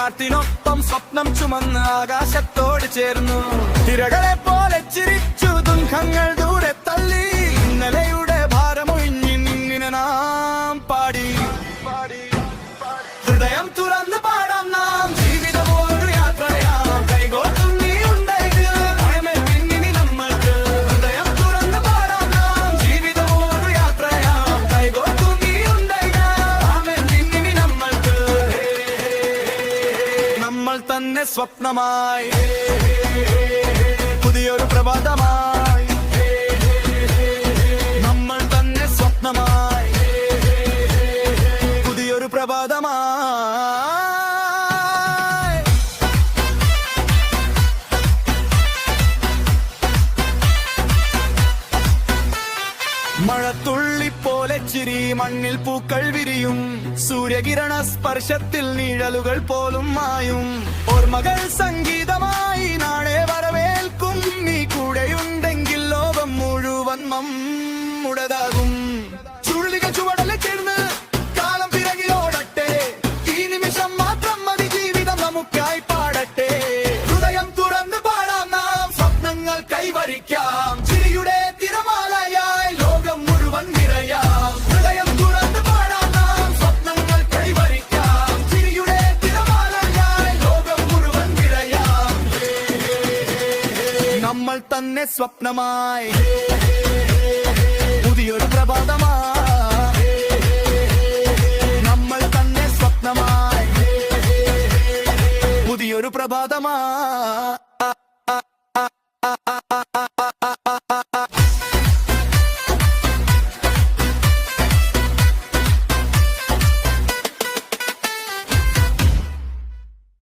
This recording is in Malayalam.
കാറ്റിനൊപ്പം സ്വപ്നം ചുമന്ന് ആകാശത്തോട് ചേർന്നു. തിരകളെ പോലെ ചിരിച്ചു ദുഃഖങ്ങൾ ദൂരെ തള്ളി. ഇന്നലെയുടെ ഭാരമൊഴിഞ്ഞി നിന്നിനെ നാം പാടി. ഹൃദയം തുറന്ന് പാടാം നാം, ജീവിതം ഒരു യാത്രയാം. കൈകോട്ടും നീ ഉണ്ടെങ്കിൽ ഭയമേൽപ്പിനി നമ്മൾക്ക്. ഹൃദയം തുറന്ന് പാടാം നാം, ജീവിതം ഒരു യാത്രയാം. കൈകോട്ടും നീ ഉണ്ടെങ്കിൽ ഭയമേൽപ്പിനി നമ്മൾക്ക്. നമ്മൾ തന്നെ സ്വപ്നമായി, പുതിയൊരു പ്രഭാതമായി. നമ്മൾ തന്നെ സ്വപ്നമായി, പുതിയൊരു പ്രഭാതമായി. മഴത്തുള്ളി പോലെ ചിരി, മണ്ണിൽ പൂക്കൾ വിരിയും. സൂര്യകിരണ സ്പർശത്തിൽ നിഴലുകൾ പോലും മായും. ഓർമ്മകൾ സംഗീതമായി നാളെ വരവേൽക്കും. നീ കൂടെയുണ്ടെങ്കിൽ ലോകം മുഴുവൻ നമ്മുടേതാകും. ചുഴലികൾ ചുവടലെ ചേർന്ന് കാലം പിറകിലോടട്ടെ. ഈ നിമിഷം മാത്രം മതി, ജീവിതം നമുക്കായി പാടട്ടെ. ഹൃദയം തുറന്ന് പാടാം നാം, സ്വപ്നങ്ങൾ കൈവരിക്കാം. ചിരിയുടെ തിരമാലയായി ലോകം മുഴുവൻ നിറയാം. ഹൃദയം തുറന്ന് പാടാം നാം, സ്വപ്നങ്ങൾ കൈവരിക്കാം. ചിരിയുടെ തിരമാലയായി ലോകം മുഴുവൻ നിറയാം. നമ്മൾ തന്നെ സ്വപ്നമായി, പുതിയൊരു പ്രഭാതമായി. നമ്മൾ തന്നെ സ്വപ്നമായി, പുതിയൊരു പ്രഭാതമായി.